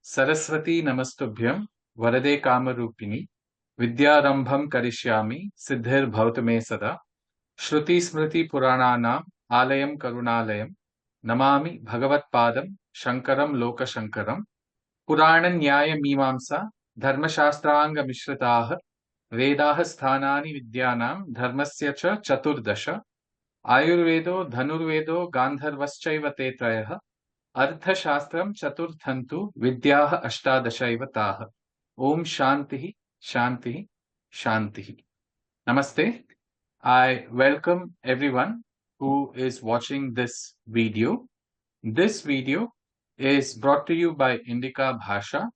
सरस्वती नमस्तुभ्यं वरदे कामरूपिणि विद्यारंभं करिष्यामि सिद्धिर्भवतु मे सदा श्रुतिस्मृतिपुराणानाम् आलयं करुणालयं नमामि भगवत्पादं शङ्करं लोकशङ्करं पुराणन्यायमीमांसा धर्मशास्त्राङ्गमिश्रिताः वेदाः स्थानानि विद्यानां धर्मस्य च चतुर्दश आयुर्वेदो धनुर्वेदो गान्धर्वश्चैव ते त्रयः अर्थशास्त्रं चतुर्थन्तु विद्याः अष्टादश इव ताः। Om Shanti, Shanti, Shanti. Namaste. I welcome everyone who is watching this video. This video is brought to you by INDICA Bhasha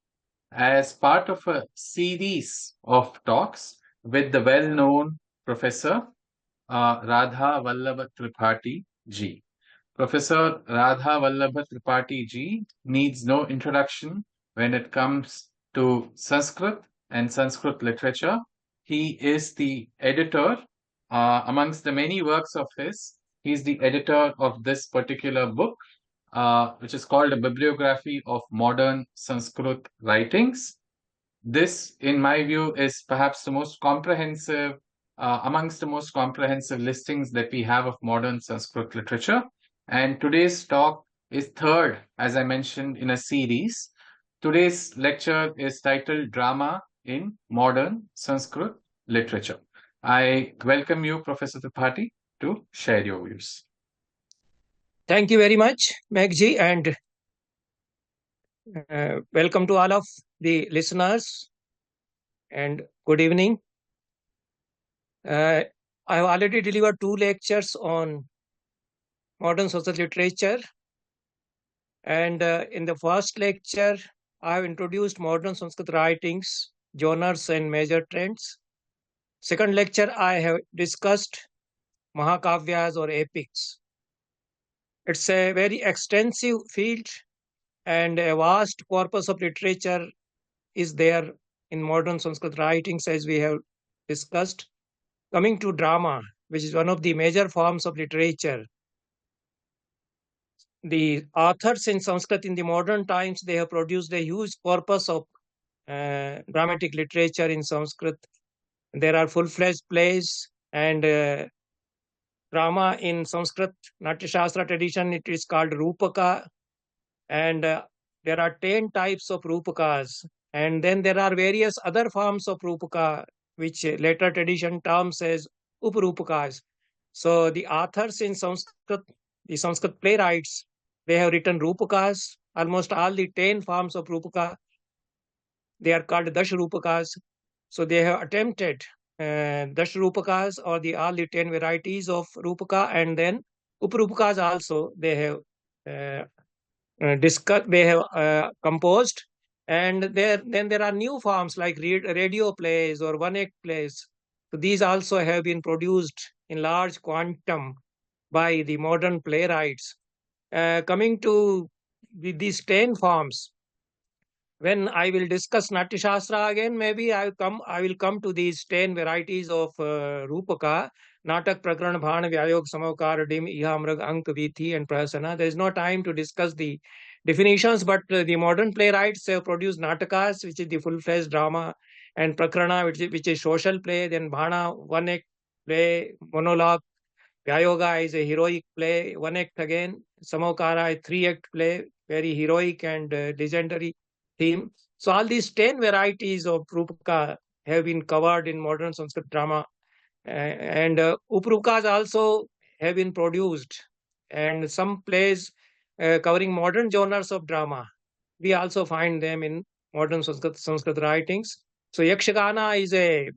as part of a series of talks with the well-known Professor Radhavallabh Tripathi ji. Professor Radhavallabh Tripathi ji needs no introduction when it comes to Sanskrit and Sanskrit literature. He is the editor, amongst the many works of his, he is the editor of this particular book, which is called A Bibliography of Modern Sanskrit Writings. This, in my view, is perhaps the most comprehensive, amongst the most comprehensive listings that we have of modern Sanskrit literature. And today's talk is third, as I mentioned, in a series. Today's lecture is titled Drama in Modern Sanskrit Literature. I welcome you, Professor Tripathi, to share your views. Thank you very much, Megji, and welcome to all of the listeners, and good evening. I have already delivered 2 lectures on modern Sanskrit literature, and in the first lecture, I have introduced modern Sanskrit writings, genres and major trends. Second lecture, I have discussed Mahakavyas or epics. It's a very extensive field and a vast corpus of literature is there in modern Sanskrit writings, as we have discussed. Coming to drama, which is one of the major forms of literature, the authors in Sanskrit in the modern times, they have produced a huge corpus of dramatic literature in Sanskrit. There are full-fledged plays and drama in Sanskrit. Nāṭyaśāstra tradition, it is called Rupaka, and there are 10 types of Rupakas. And then there are various other forms of Rupaka, which later tradition terms as Uparupakas. So the authors in Sanskrit, the Sanskrit playwrights, they have written Rupakas, almost all the 10 forms of Rupaka. They are called Dash Rupakas. So they have attempted Dash Rupakas, or all the 10 varieties of Rupaka, and then Uparupakas also they have discussed, they have composed. And then there are new forms like radio plays or one-act plays. So these also have been produced in large quantum by the modern playwrights. Coming to these 10 forms, when I will discuss Nāṭyaśāstra again, maybe I will come to these 10 varieties of Rupaka: Natak, Prakran, Bhana, Vyayog, Samovkar, Dim, Iha, Mrag, Ank, Vithi, and Prasana. There is no time to discuss the definitions, but the modern playwrights have produced Natakas, which is the full-fledged drama, and Prakrana, which is social play, then Bhana, one-act play, monologue, Vyayoga is a heroic play, one act again, Samovkara, a 3-act play, very heroic and legendary theme. So all these 10 varieties of Rupaka have been covered in modern Sanskrit drama, and Uparupakas also have been produced, and some plays covering modern genres of drama, we also find them in modern Sanskrit writings. So Yakshagana is a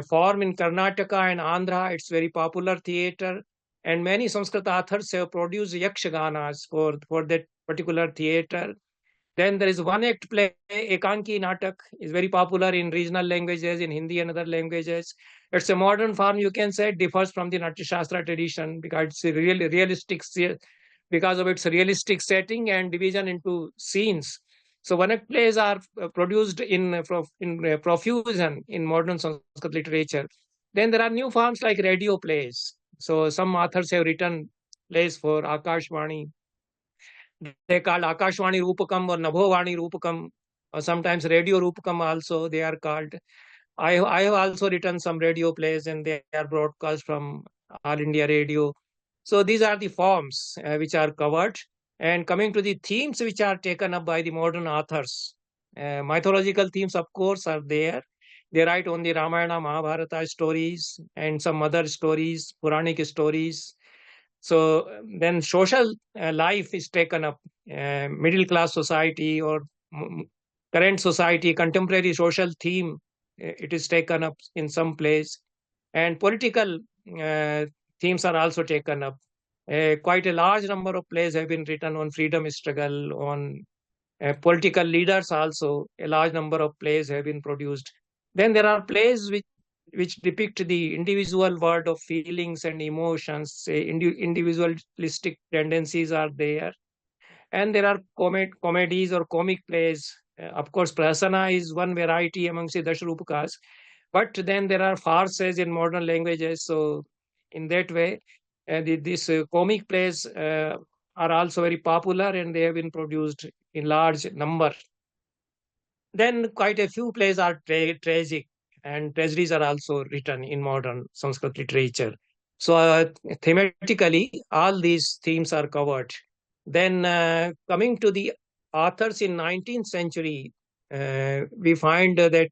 form in Karnataka and Andhra. It's very popular theater, and many Sanskrit authors have produced Yakshaganas for that particular theater. Then there is one-act play, Ekanki Natak, is very popular in regional languages, in Hindi and other languages. It's a modern form, you can say. It differs from the Nāṭyaśāstra tradition because it's a realistic, because of its realistic setting and division into scenes. So one-act plays are produced in profusion in modern Sanskrit literature. Then there are new forms like radio plays. So some authors have written plays for Akashvani. They called Akashvani Rupakam or Nabhovani Rupakam. or sometimes radio Rupakam also they are called. I have also written some radio plays, and they are broadcast from All India Radio. So these are the forms which are covered. And coming to the themes which are taken up by the modern authors, mythological themes, of course, are there. They write on the Ramayana, Mahabharata stories and some other stories, Puranic stories. So then social life is taken up, middle class society or current society, contemporary social theme, it is taken up in some place. And political uh, themes are also taken up. Quite a large number of plays have been written on freedom struggle, on political leaders also. A large number of plays have been produced. Then there are plays which depict the individual world of feelings and emotions. Say individualistic tendencies are there, and there are comedies or comic plays. Of course, prasana is one variety amongst the Dashrupakas, but then there are farces in modern languages. So, in that way, these comic plays are also very popular, and they have been produced in large number. Then, quite a few plays are tragic, and tragedies are also written in modern Sanskrit literature. So, thematically, all these themes are covered. Then, coming to the authors in 19th century, we find that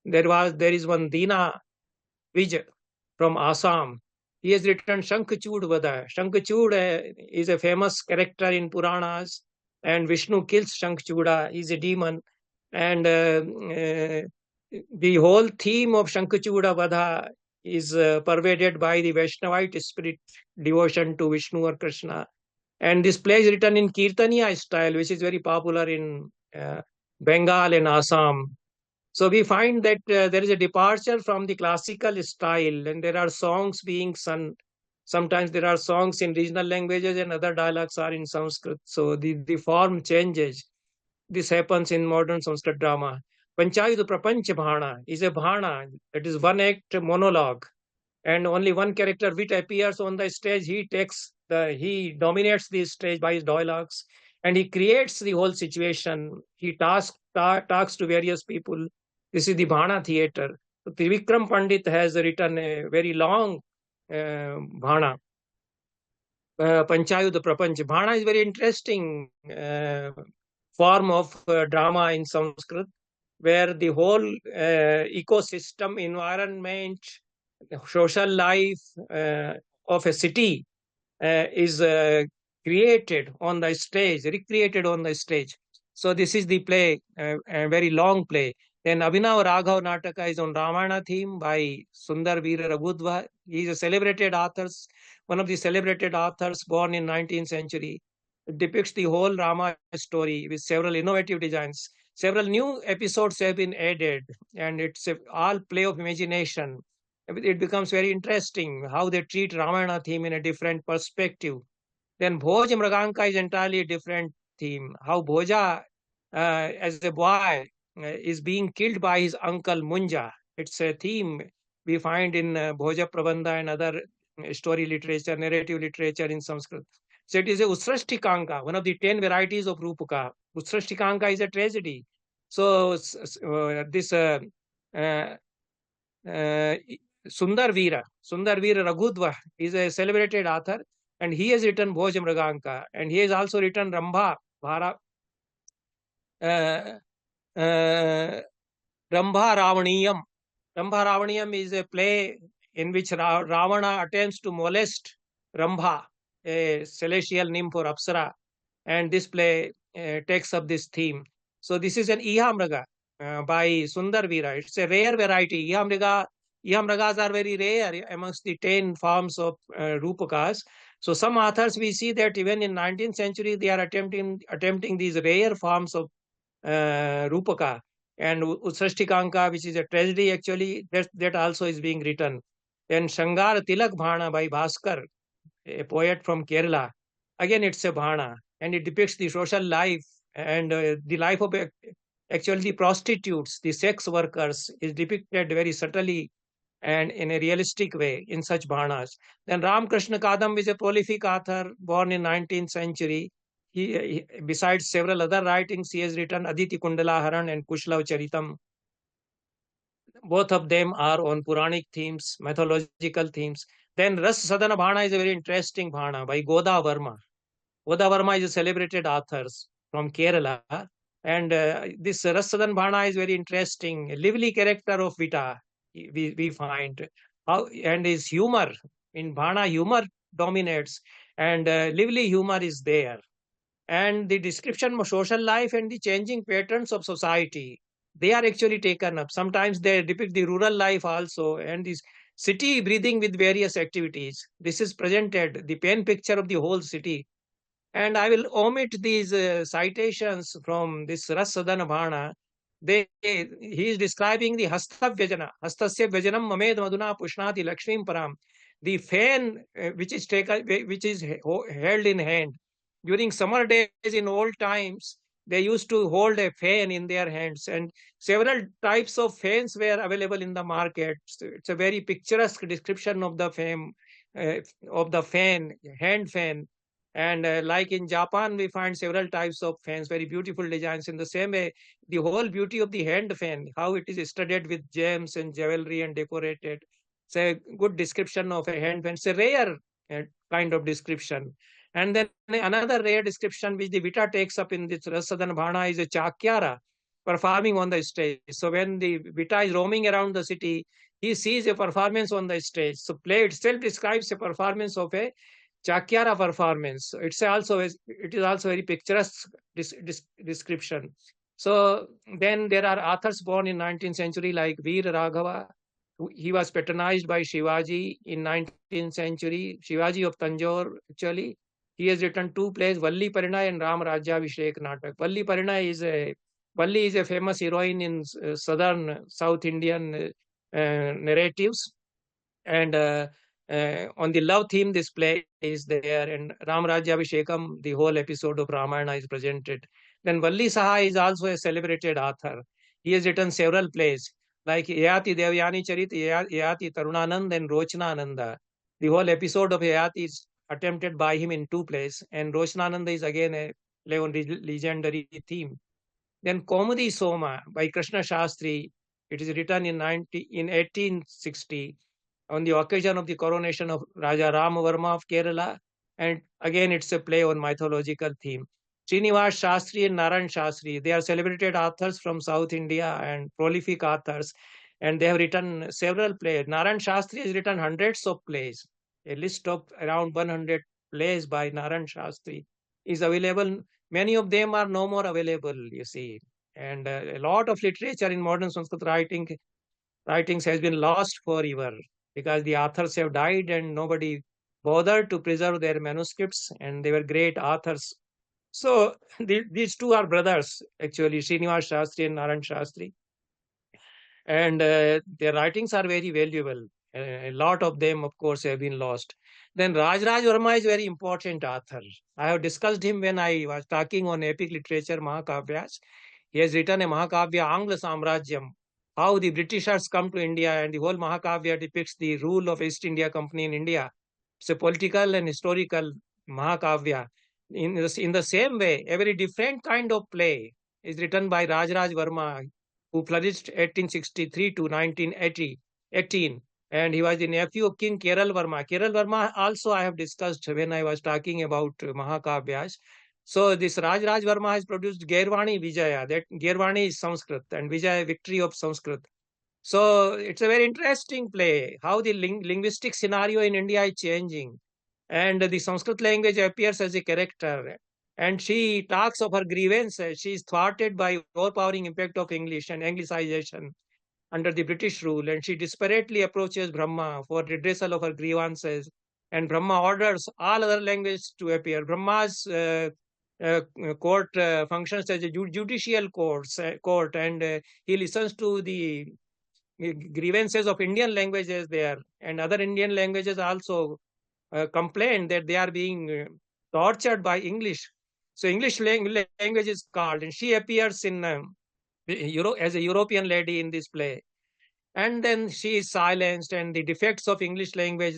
there is one Dina Vij from Assam. He has written Shankhachud Vada. Shankhachud is a famous character in Puranas, and Vishnu kills Shankhchuda. He is a demon, and the whole theme of Shankhchuda Vada is pervaded by the Vaishnavite spirit, devotion to Vishnu or Krishna. And this play is written in Kirtaniya style, which is very popular in Bengal and Assam. So we find that there is a departure from the classical style, and there are songs being sung. Sometimes there are songs in regional languages, and other dialects are in Sanskrit. So the form changes. This happens in modern Sanskrit drama. Panchayut Prapanch Bhana is a Bhana, that is one act monologue, and only one character which appears on the stage. He dominates the stage by his dialogues, and he creates the whole situation. He talks to various people. This is the Bhana theater. So Trivikram Pandit has written a very long Bhana, Panchayut Prapanch. Bhana is very interesting form of drama in Sanskrit, where the whole ecosystem, environment, social life of a city is created on the stage, recreated on the stage. So this is the play, a very long play. Then Abhinav Raghav Nataka is on Ramayana theme by Sundar Veera Raghudva. He is a celebrated author, one of the celebrated authors born in 19th century. It depicts the whole Rama story with several innovative designs. Several new episodes have been added, and it's all play of imagination. It becomes very interesting how they treat Ramayana theme in a different perspective. Then Bhoj Mraganka is entirely a different theme. How Bhoja, as a boy, is being killed by his uncle Munja. It's a theme we find in Bhoja Prabandha and other story literature, narrative literature in Sanskrit. So it is a Usrashtikanka, one of the 10 varieties of Rupaka. Usrashtikanka is a tragedy. So this Sundar Veera Raghudva is a celebrated author, and he has written Bhoj Mraganka, and he has also written Rambha Ravaniyam. Rambha Ravaniyam is a play in which Ravana attempts to molest Rambha, a celestial nymph or Apsara, and this play takes up this theme. So this is an Ihamraga by Sundar Veera. It's a rare variety. Ihamragas are very rare amongst the 10 forms of Rupakas. So some authors we see that even in 19th century they are attempting these rare forms of Rupaka. And Usrashtikanka, which is a tragedy actually, that also is being written. Then Shangar Tilak Bhana by Bhaskar, a poet from Kerala. Again, it's a Bhana, and it depicts the social life and the life of actually the prostitutes, the sex workers, is depicted very subtly and in a realistic way in such Bhanas. Then Ramkrishna Kadam is a prolific author born in 19th century. besides several other writings, he has written Aditi Kundalaharan and Kushlav Charitam. Both of them are on Puranic themes, mythological themes. Then Ras Sadhana Bhana is a very interesting Bhana by Goda Varma. Goda Varma is a celebrated author from Kerala. And this Ras Sadhana Bhana is very interesting. A lively character of Vita, we find. And his humor, in Bhana, humor dominates, and lively humor is there. And the description of social life and the changing patterns of society, they are actually taken up. Sometimes they depict the rural life also, and this city breathing with various activities. This is presented, the pen picture of the whole city. And I will omit these citations from this Rasadana Bhana. He is describing the Hasta Vyajana, Hastasya Vyajanam Mamed Madhuna Pushnati Lakshmim Param, the fan which is held in hand. During summer days in old times, they used to hold a fan in their hands, and several types of fans were available in the market. So it's a very picturesque description of the fan, hand fan. And like in Japan, we find several types of fans, very beautiful designs. In the same way, the whole beauty of the hand fan, how it is studded with gems and jewelry and decorated. It's a good description of a hand fan. It's a rare kind of description. And then another rare description which the Vita takes up in this Rasadana Bhana is a Chakyara performing on the stage. So when the Vita is roaming around the city, he sees a performance on the stage. So play itself describes a performance of a Chakyara performance. It is also very picturesque description. So then there are authors born in 19th century like Veer Raghava. He was patronized by Shivaji in 19th century. Shivaji of Tanjore, actually. He has written two plays, Valli Parinay and Ram Rajyabhishek Natak. Valli Parinay is a famous heroine in South Indian narratives. And on the love theme, this play is there. And Ram Rajyabhishekam, the whole episode of Ramayana is presented. Then Valli Saha is also a celebrated author. He has written several plays like Yayati Devyani Charit, Yayati Tarunanand, and Rochnananda. The whole episode of Yayati is attempted by him in two plays, and Rochnananda is again a play on legendary theme. Then Komudi Soma by Krishna Shastri. It is written in 1860 on the occasion of the coronation of Raja Ramavarma of Kerala. And again, it's a play on mythological theme. Srinivas Shastri and Narayan Shastri, they are celebrated authors from South India and prolific authors. And they have written several plays. Narayan Shastri has written hundreds of plays. A list of around 100 plays by Narayan Shastri is available. Many of them are no more available, you see. And a lot of literature in modern Sanskrit writings has been lost forever because the authors have died and nobody bothered to preserve their manuscripts, and they were great authors. So these two are brothers, actually, Srinivas Shastri and Narayan Shastri. And their writings are very valuable. A lot of them, of course, have been lost. Then Rajraj Verma is a very important author. I have discussed him when I was talking on epic literature, Mahakavyas. He has written a Mahakavya, Angla Samrajyam, how the Britishers come to India, and the whole Mahakavya depicts the rule of East India Company in India. It's a political and historical Mahakavya. In the same way, a very different kind of play is written by Rajraj Verma, who flourished 1863 to 1918. And he was the nephew of King Keral Verma. Keral Verma also I have discussed when I was talking about Mahakavyas. So this Rajraj Verma has produced Gairvani Vijaya. That Gairvani is Sanskrit, and Vijaya, victory of Sanskrit. So it's a very interesting play, how the linguistic scenario in India is changing. And the Sanskrit language appears as a character. And she talks of her grievances. She is thwarted by overpowering impact of English and Anglicization under the British rule. And she desperately approaches Brahma for redressal of her grievances. And Brahma orders all other languages to appear. Brahma's court functions as a judicial court, and he listens to the grievances of Indian languages there, and other Indian languages also complain that they are being tortured by English. So English language is called, and she appears in as a European lady in this play. And then she is silenced, and the defects of English language,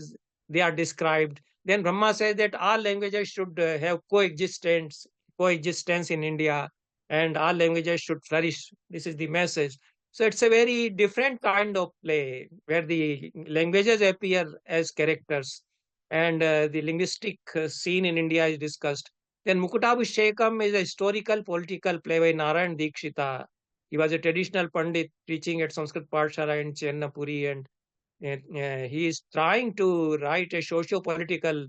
they are described. Then Brahma says that all languages should have coexistence coexistence in India, and all languages should flourish. This is the message. So it's a very different kind of play where the languages appear as characters, and the linguistic scene in India is discussed. Then Mukutabhishekam is a historical political play by Narayan Dikshita. He was a traditional Pandit preaching at Sanskrit Pathshala in Chennapuri, and he is trying to write a socio-political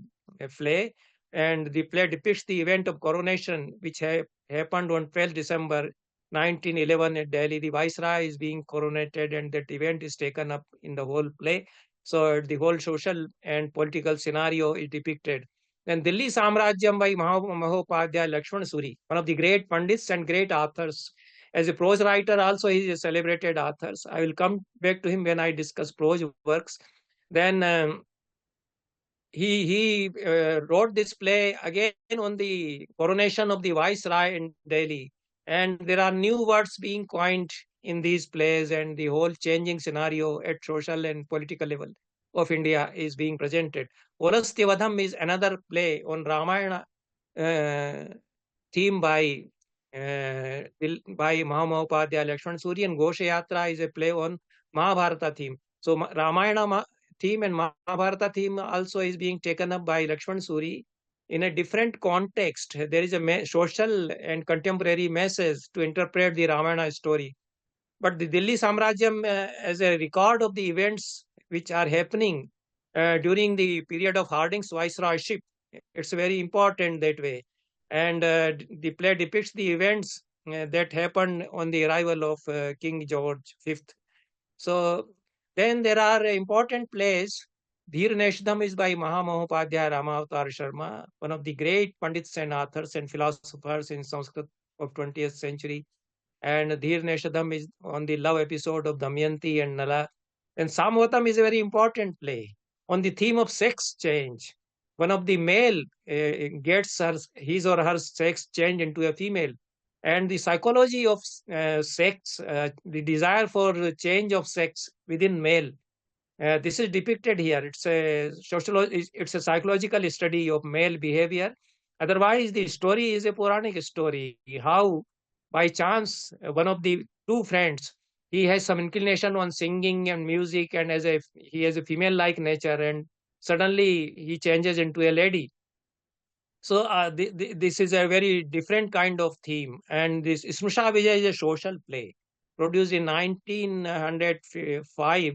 play, and the play depicts the event of coronation, which happened on 12th December 1911 at Delhi. The Viceroy is being coronated, and that event is taken up in the whole play. So the whole social and political scenario is depicted. Then Delhi Samrajyam by Mahopadhyay Lakshman Suri, one of the great Pandits and great authors. As a prose writer, also he is a celebrated author. I will come back to him when I discuss prose works. Then he wrote this play again on the coronation of the Viceroy in Delhi. And there are new words being coined in these plays, and the whole changing scenario at social and political level of India is being presented. Orastyavadham is another play on Ramayana theme by Mahamahopadhyay Lakshman Suri, and Goshayatra is a play on Mahabharata theme. So Ramayana theme and Mahabharata theme also is being taken up by Lakshman Suri in a different context. There is a social and contemporary message to interpret the Ramayana story. But the Delhi Samrajyam as a record of the events which are happening during the period of Harding's viceroyship, it's very important that way. And the play depicts the events that happened on the arrival of King George V. So then there are important plays. Dhir Neshdam is by Mahamahopadhyay Ramavatar Sharma, one of the great Pandits and authors and philosophers in Sanskrit of 20th century. And Dhir Neshadam is on the love episode of Damayanti and Nala. And Samvatam is a very important play on the theme of sex change. One of the male gets his or her sex changed into a female. And the psychology of sex, the desire for change of sex within male, this is depicted here. It's a psychological study of male behavior. Otherwise, the story is a Puranic story. How, by chance, one of the two friends, he has some inclination on singing and music, and he has a female-like nature, and suddenly he changes into a lady. So this is a very different kind of theme. And this Smrusha Vijay is a social play produced in 1905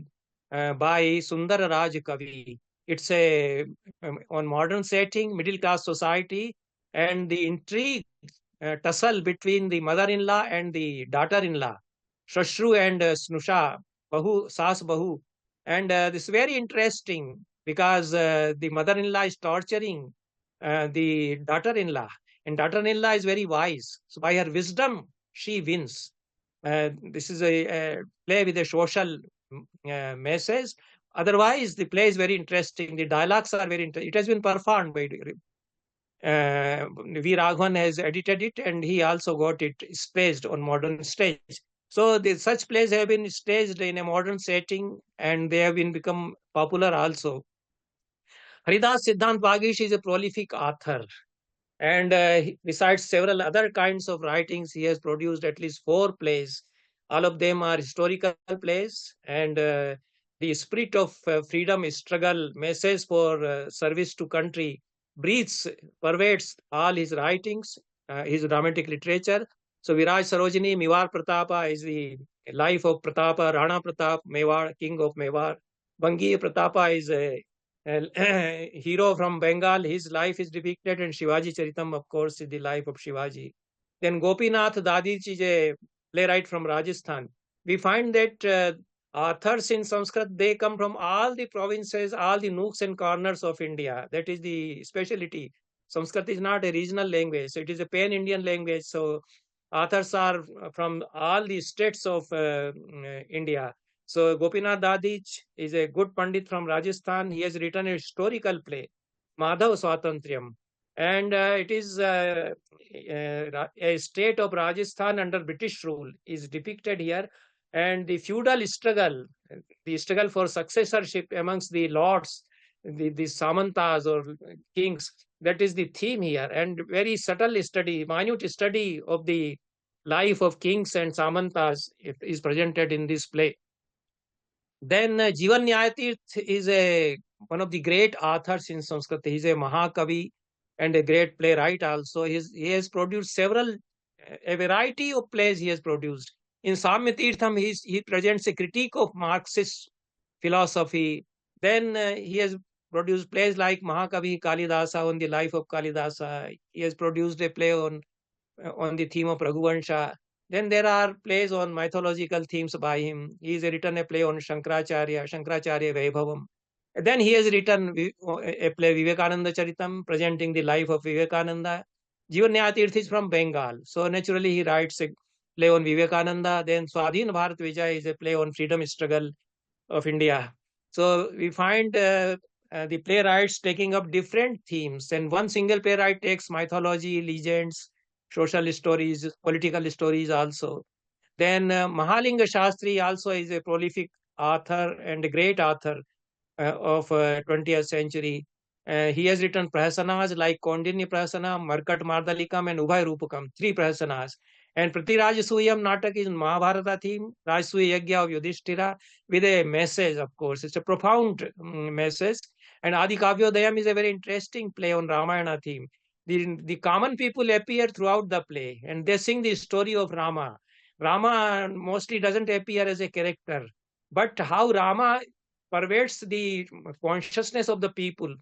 by Sundar Raj Kavi. It's on modern setting, middle class society, and the intrigue tussle between the mother-in-law and the daughter-in-law, Shashru and Snusha, Sas Bahu. And this is very interesting because the mother-in-law is torturing the daughter-in-law, and daughter-in-law is very wise. So by her wisdom, she wins. This is a play with a social message. Otherwise, the play is very interesting. The dialogues are very interesting. It has been performed by V. Raghavan has edited it, and he also got it staged on modern stage. So such plays have been staged in a modern setting, and they have become popular also. Haridas Siddhant Vagish is a prolific author, and besides several other kinds of writings, he has produced at least 4 plays. All of them are historical plays, and the spirit of freedom struggle, message for service to country, pervades all his writings, his dramatic literature. So Viraj Sarojini, Mewar Pratapa is the life of Pratapa, Rana Pratap, Mewar, king of Mewar. Bangiya Pratapa is a hero from Bengal. His life is depicted, and Shivaji Charitam, of course, is the life of Shivaji. Then Gopinath Dadich is a playwright from Rajasthan. We find that authors in Sanskrit, they come from all the provinces, all the nooks and corners of India. That is the speciality. Sanskrit is not a regional language, so it is a pan-Indian language. So authors are from all the states of India. So Gopinath Dadich is a good Pandit from Rajasthan. He has written a historical play, Madhav Swatantriyam. And it is a state of Rajasthan under British rule is depicted here. And the feudal struggle, the struggle for successorship amongst the lords the Samantas or kings. That is the theme here, and very subtle study, minute study of the life of kings and Samantas is presented in this play. Then Jivan Nyayatirth is one of the great authors in Sanskrit. He's a Mahakavi and a great playwright also. He has produced a variety of plays he has produced. In Samya Tirtham, he presents a critique of Marxist philosophy. Then he has produced plays like Mahakavi Kalidasa on the life of Kalidasa. He has produced a play on the theme of Raghuvansha. Then there are plays on mythological themes by him. He has written a play on Shankaracharya Vaibhavam. Then he has written a play Vivekananda Charitam, presenting the life of Vivekananda. Jivan Tirth is from Bengal, so naturally he writes a play on Vivekananda. Then Swadhin Bharat Vijay is a play on freedom struggle of India. So we find the playwrights taking up different themes, and one single playwright takes mythology, legends, social stories, political stories also. Then Mahalinga Shastri also is a prolific author and a great author of 20th century. He has written prahasanas like Kondini Prahasana, Markat Mardalikam, and Ubhay Rupakam, 3 prahasanas. And Pratiraj Suyam Natak is Mahabharata theme, Rajsuya Yagya of Yudhishthira, with a message, of course. It's a profound message. And Adi Kavyodayam is a very interesting play on Ramayana theme. The common people appear throughout the play, and they sing the story of Rama. Rama mostly doesn't appear as a character, but how Rama pervades the consciousness of the people,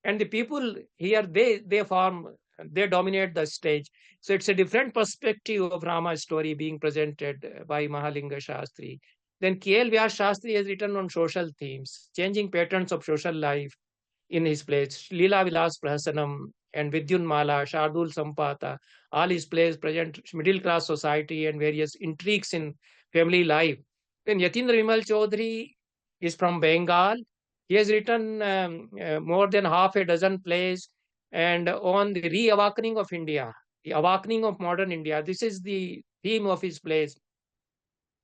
and the people here they dominate the stage. So it's a different perspective of Rama's story being presented by Mahalinga Shastri. Then K.L. Vyas Shastri has written on social themes, changing patterns of social life in his plays. Leela Vilas Prahasanam and Vidyunmala, Shardul Sampata, all his plays present middle class society and various intrigues in family life. Then Yatindra Vimal Chaudhary is from Bengal. He has written more than half a dozen plays and on the re-awakening of India, the awakening of modern India. This is the theme of his plays.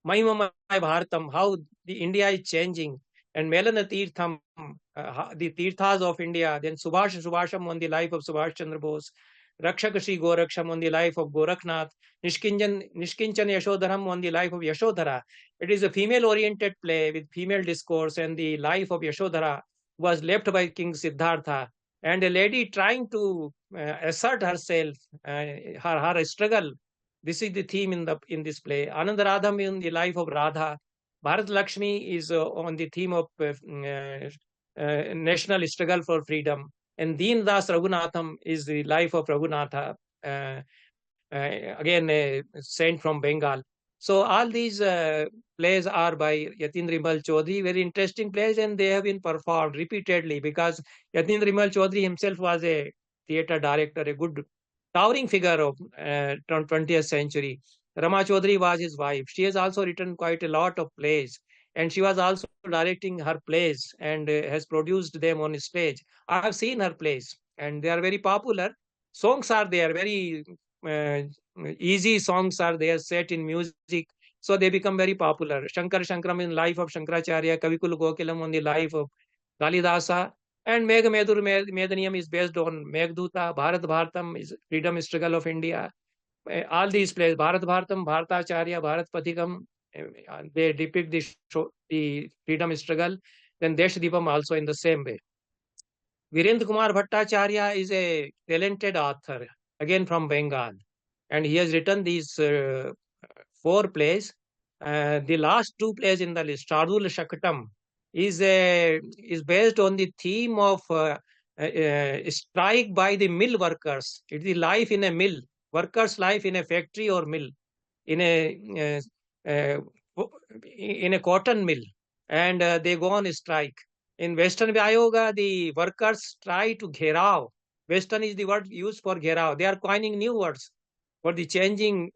Mahima Bharatam, how the India is changing, and Melana Tirtham, the Tirthas of India. Then Subhasham on the life of Subhash Chandra Bose, Rakshakashi Goraksham on the life of Gorakhnath, Nishkinchan Yashodharam on the life of Yashodhara. It is a female-oriented play with female discourse, and the life of Yashodhara was left by King Siddhartha, and a lady trying to assert herself, her struggle. This is the theme in this play. Ananda Radham in the life of Radha. Bharat Lakshmi is on the theme of national struggle for freedom. And Deen Das Raghunatham is the life of Raghunatha, again a saint from Bengal. So all these plays are by Yatindra Vimal Chaudhary, very interesting plays, and they have been performed repeatedly because Yatindra Vimal Chaudhary himself was a theatre director, a good towering figure of 20th century. Rama Chaudhary was his wife. She has also written quite a lot of plays, and she was also directing her plays and has produced them on stage. I have seen her plays, and they are very popular. Songs are there, very easy songs are there, set in music, so they become very popular. Shankar Shankaram in life of Shankaracharya, Kavikul Gokilam on the life of Kalidasa, and Meghamedur Medaniyam is based on Meghdutta. Bharat Bharatam is freedom struggle of India. All these plays, Bharat Bharatam, Bharatacharya, Bharat Pathikam, they depict the freedom struggle. Then Deshadipam also in the same way. Virendra Kumar Bhattacharya is a talented author, again from Bengal, and he has written these 4 plays. The last 2 plays in the list, Shardul Shakatam, is based on the theme of strike by the mill workers. It's the life in a mill, workers' life in a factory or mill, in a cotton mill, and they go on strike. In Western Vyayoga, the workers try to gherao. Western is the word used for gherao. They are coining new words for the changing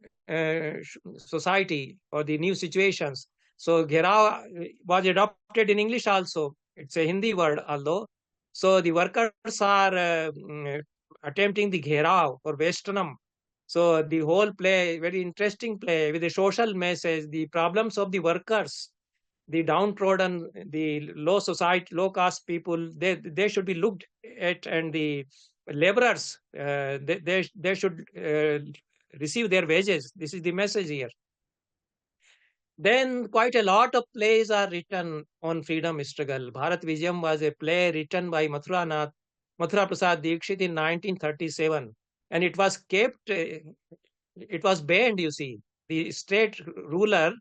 society or the new situations. So gherao was adopted in English also. It's a Hindi word, although. So the workers are attempting the gherao or Westernam. So the whole play, very interesting play with a social message, the problems of the workers the downtrodden, the low society, low caste people, they should be looked at, and the laborers, they should receive their wages. This is the message here. Then quite a lot of plays are written on freedom struggle. Bharat Vijayam was a play written by Mathura Prasad Dikshit in 1937, and it was kept, it was banned, you see. The state ruler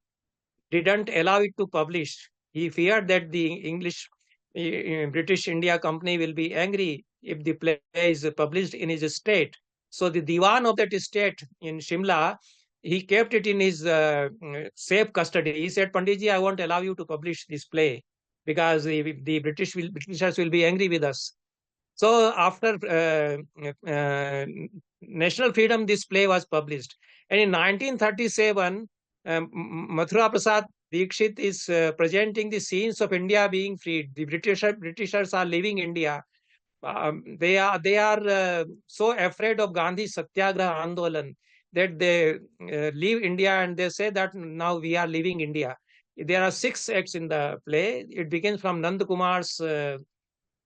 didn't allow it to publish. He feared that the British India Company will be angry if the play is published in his state. So the Diwan of that state in Shimla, he kept it in his safe custody. He said, Panditji, I won't allow you to publish this play because the Britishers will be angry with us. So after national freedom, this play was published. And in 1937, Mathura Prasad Dikshit is presenting the scenes of India being freed. The Britishers are leaving India. They are so afraid of Gandhi's Satyagraha Andolan that they leave India, and they say that now we are leaving India. There are 6 acts in the play. It begins from Nand Kumar's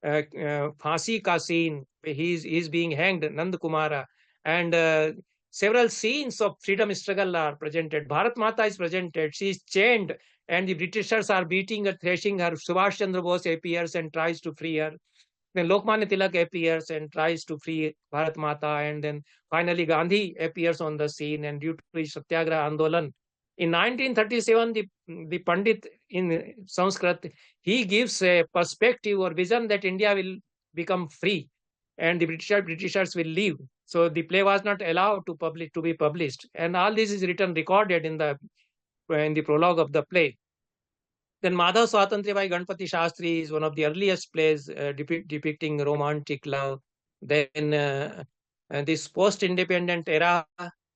Phansi ka scene. He's being hanged, Nand Kumara, and several scenes of freedom struggle are presented. Bharat Mata is presented. She is chained, and the Britishers are beating her, thrashing her. Subhash Chandra Bose appears and tries to free her. Then Lokmanya Tilak appears and tries to free Bharat Mata, and then finally Gandhi appears on the scene, and due to his Satyagraha Andolan, in 1937, the Pandit in Sanskrit, he gives a perspective or vision that India will become free and the Britishers will leave. So the play was not allowed to be published, and all this is recorded in the prologue of the play. Then Madhav Swatantriya by Ganpati Shastri is one of the earliest plays depicting romantic love. Then this post-independent era,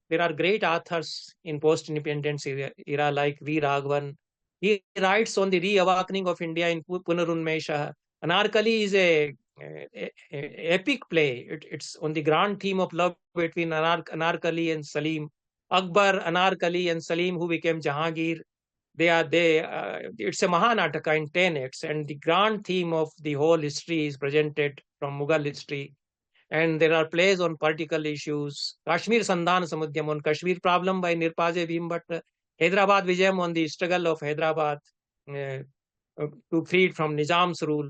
there are great authors in post-independence era like V. Raghavan. He writes on the re-awakening of India in Punarunmesha. Anarkali is a epic play. It's on the grand theme of love between Anarkali and Salim. Akbar, Anarkali, and Salim, who became Jahangir. It's a Mahanataka in 10 acts, and the grand theme of the whole history is presented from Mughal history. And there are plays on political issues. Kashmir Sandhan Samudyam on Kashmir problem by Nirpaje Bhim Bhatt. Hyderabad Vijayam on the struggle of Hyderabad to free it from Nizam's rule.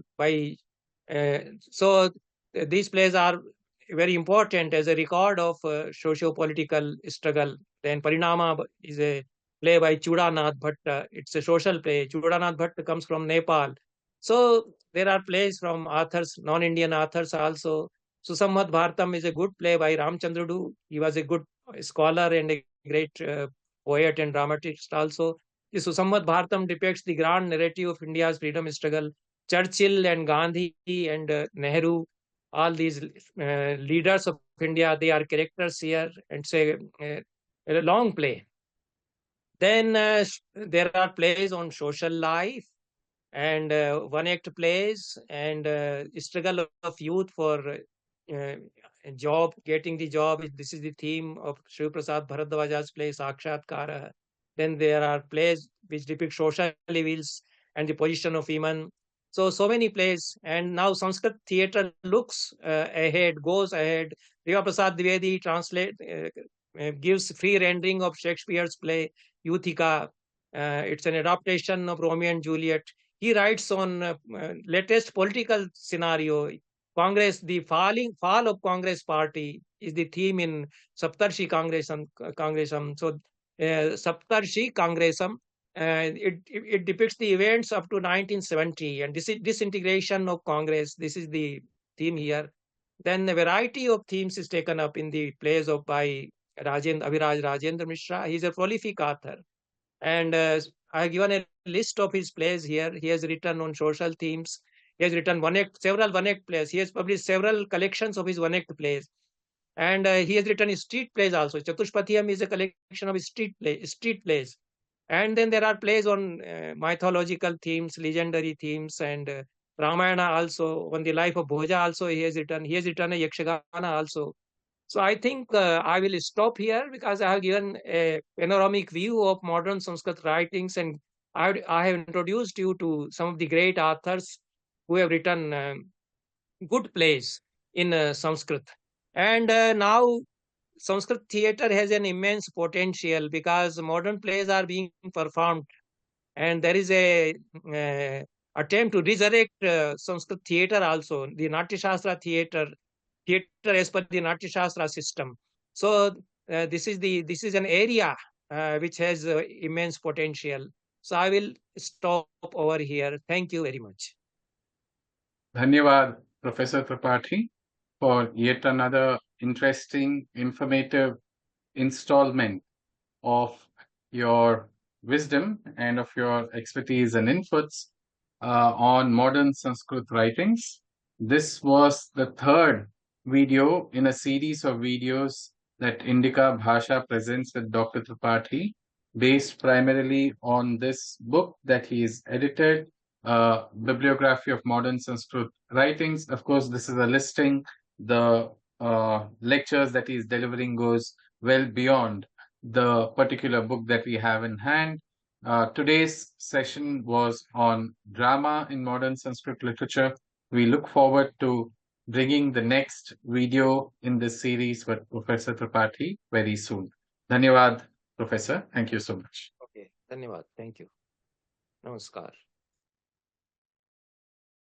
So these plays are very important as a record of socio-political struggle. Then Parinama is a play by Chudanath Bhatt. It's a social play. Chudanath Bhatt comes from Nepal. So there are plays from authors, non-Indian authors also. Susamad Bharatam is a good play by Ramchandra. He was a good scholar and a great poet and dramatist also. The Susamad Bharatam depicts the grand narrative of India's freedom struggle. Churchill and Gandhi and Nehru, all these leaders of India, they are characters here, and it's a long play. Then there are plays on social life and one-act plays and struggle of youth for job, getting the job. This is the theme of Shiv Prasad Bharadwaja's play Sakshatkara. Then there are plays which depict social evils and the position of women. So many plays, and now Sanskrit theatre looks ahead, goes ahead. Riva Prasad Dwivedi gives free rendering of Shakespeare's play Euthika. It's an adaptation of Romeo and Juliet. He writes on latest political scenario. Congress, the fall of Congress party is the theme in Saptarshi Congressam. So Saptarshi Congressam, it depicts the events up to 1970 and disintegration of Congress. This is the theme here. Then a variety of themes is taken up in the plays by Abhiraj Rajendra Mishra. He's a prolific author. And I have given a list of his plays here. He has written on social themes. He has written several one-act plays. He has published several collections of his one-act plays. And he has written street plays also. Chatushpathiyam is a collection of street plays. And then there are plays on mythological themes, legendary themes, and Ramayana also. On the life of Bhoja also he has written. He has written a Yakshagana also. So I think I will stop here because I have given a panoramic view of modern Sanskrit writings and I have introduced you to some of the great authors who have written good plays in Sanskrit. And now Sanskrit theatre has an immense potential because modern plays are being performed, and there is a attempt to resurrect Sanskrit theatre also, the Nāṭyaśāstra theatre as per the Nāṭyaśāstra system. So this is an area which has immense potential. So I will stop over here. Thank you very much. Dhanyavad, Professor Tripathi, for yet another interesting, informative installment of your wisdom and of your expertise and inputs on modern Sanskrit writings. This was the third video in a series of videos that INDICA Bhasha presents with Dr. Tripathi, based primarily on this book that he's edited, Bibliography of Modern Sanskrit Writings. Of course, this is a listing. The lectures that he's delivering goes well beyond the particular book that we have in hand. Today's session was on drama in modern Sanskrit literature. We look forward to bringing the next video in this series with Professor Tripathi very soon. Dhanyavad, Professor. Thank you so much. Okay. Dhanyavad. Thank you. Namaskar.